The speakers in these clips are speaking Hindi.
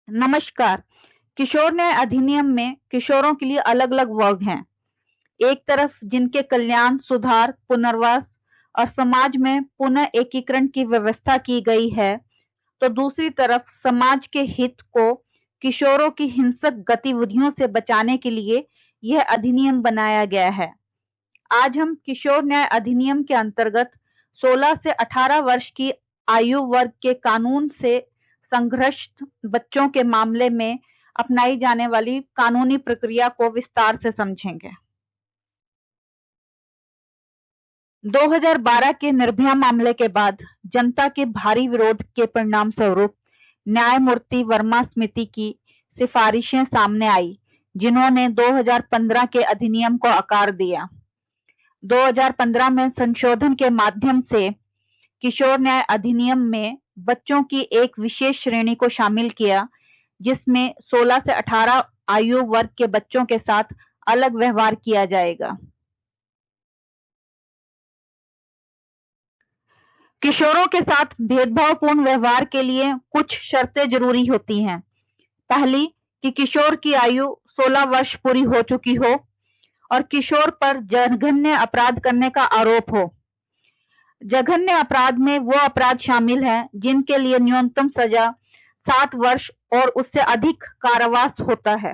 नमस्कार। किशोर न्याय अधिनियम में किशोरों के लिए अलग-अलग वर्ग हैं। एक तरफ जिनके कल्याण, सुधार, पुनर्वास और समाज में पुनः एकीकरण की व्यवस्था की गई है, तो दूसरी तरफ समाज के हित को किशोरों की हिंसक गतिविधियों से बचाने के लिए यह अधिनियम बनाया गया है। आज हम किशोर न्याय अधिनियम के अंतर्गत 16 से 18 वर्ष की आयु वर्ग के कानून से संघर्षित बच्चों के मामले में अपनाई जाने वाली कानूनी प्रक्रिया को विस्तार से समझेंगे। 2012 के निर्भया मामले के बाद जनता के भारी विरोध के परिणाम स्वरूप न्यायमूर्ति वर्मा समिति की सिफारिशें सामने आई, जिन्होंने 2015 के अधिनियम को आकार दिया। 2015 में संशोधन के माध्यम से किशोर न्याय अधिनियम में बच्चों की एक विशेष श्रेणी को शामिल किया, जिसमें 16 से 18 आयु वर्ग के बच्चों के साथ अलग व्यवहार किया जाएगा। किशोरों के साथ भेदभावपूर्ण व्यवहार के लिए कुछ शर्तें जरूरी होती हैं। पहली कि किशोर की आयु 16 वर्ष पूरी हो चुकी हो और किशोर पर जघन्य अपराध करने का आरोप हो। जघन्य अपराध में वो अपराध शामिल हैं जिनके लिए न्यूनतम सजा 7 वर्ष और उससे अधिक कारावास होता है।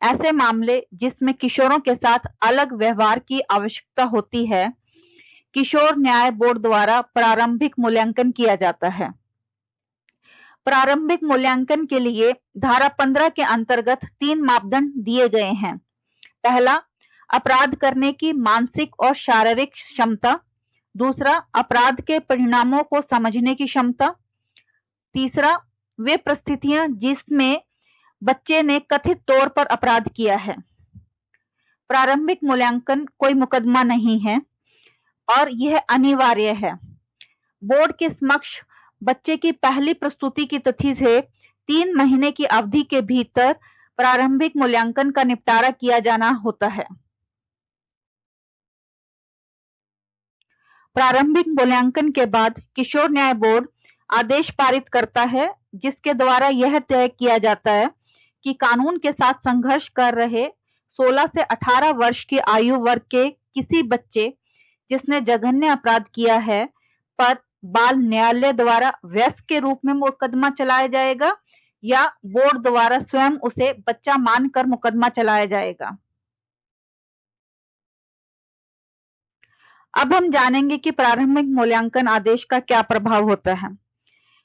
ऐसे मामले जिसमें किशोरों के साथ अलग व्यवहार की आवश्यकता होती है, किशोर न्याय बोर्ड द्वारा प्रारंभिक मूल्यांकन किया जाता है। प्रारंभिक मूल्यांकन के लिए धारा 15 के अंतर्गत 3 मापदंड दिए गए हैं। पहला, अपराध करने की मानसिक और शारीरिक क्षमता। दूसरा, अपराध के परिणामों को समझने की क्षमता। तीसरा, वे परिस्थितियां जिसमें बच्चे ने कथित तौर पर अपराध किया है। प्रारंभिक मूल्यांकन कोई मुकदमा नहीं है और यह अनिवार्य है। बोर्ड के समक्ष बच्चे की पहली प्रस्तुति की तिथि से 3 महीने की अवधि के भीतर प्रारंभिक मूल्यांकन का निपटारा किया जाना होता है। प्रारंभिक मूल्यांकन के बाद किशोर न्याय बोर्ड आदेश पारित करता है, जिसके द्वारा यह तय किया जाता है कि कानून के साथ संघर्ष कर रहे 16 से 18 वर्ष की आयु वर्ग के किसी बच्चे जिसने जघन्य अपराध किया है पर बाल न्यायालय द्वारा वयस्क के रूप में मुकदमा चलाया जाएगा या बोर्ड द्वारा स्वयं उसे बच्चा मानकर मुकदमा चलाया जाएगा। अब हम जानेंगे कि प्रारंभिक मूल्यांकन आदेश का क्या प्रभाव होता है।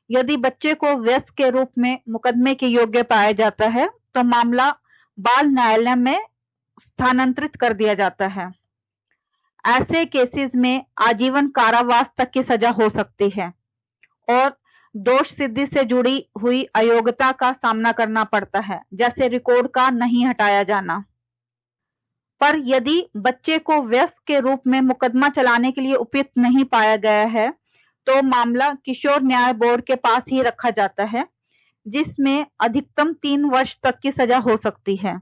यदि बच्चे को वयस्क के रूप में मुकदमे के योग्य पाया जाता है तो मामला बाल न्यायालय में स्थानांतरित कर दिया जाता है। ऐसे केसेस में आजीवन कारावास तक की सजा हो सकती है और दोष सिद्धि से जुड़ी हुई अयोग्यता का सामना करना पड़ता है, जैसे रिकॉर्ड का नहीं हटाया जाना। पर यदि बच्चे को वयस्क के रूप में मुकदमा चलाने के लिए उपयुक्त नहीं पाया गया है तो मामला किशोर न्याय बोर्ड के पास ही रखा जाता है, जिसमें अधिकतम 3 वर्ष तक की सजा हो सकती है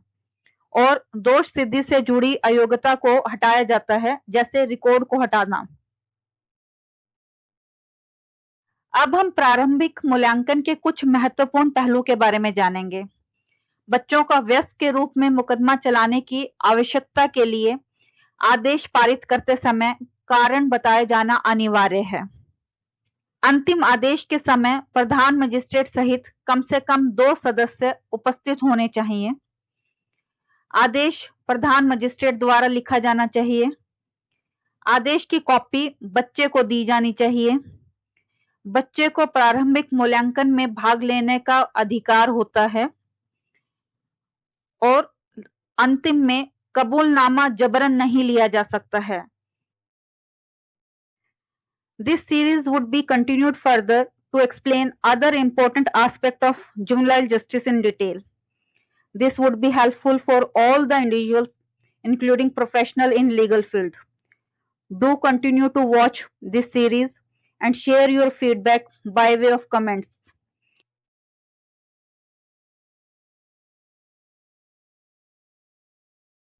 और दोष सिद्धि से जुड़ी अयोग्यता को हटाया जाता है, जैसे रिकॉर्ड को हटाना। अब हम प्रारंभिक मूल्यांकन के कुछ महत्वपूर्ण पहलू के बारे में जानेंगे। बच्चों का वयस्क के रूप में मुकदमा चलाने की आवश्यकता के लिए आदेश पारित करते समय कारण बताया जाना अनिवार्य है। अंतिम आदेश के समय प्रधान मजिस्ट्रेट सहित कम से कम 2 सदस्य उपस्थित होने चाहिए। आदेश प्रधान मजिस्ट्रेट द्वारा लिखा जाना चाहिए। आदेश की कॉपी बच्चे को दी जानी चाहिए। बच्चे को प्रारंभिक मूल्यांकन में भाग लेने का अधिकार होता है और अंतिम में कबूलनामा जबरन नहीं लिया जा सकता है। This series would be continued further to explain other important aspects of juvenile justice in detail. This would be helpful for all the individuals, including professionals in legal field. Do continue to watch this series and share your feedback by way of comments.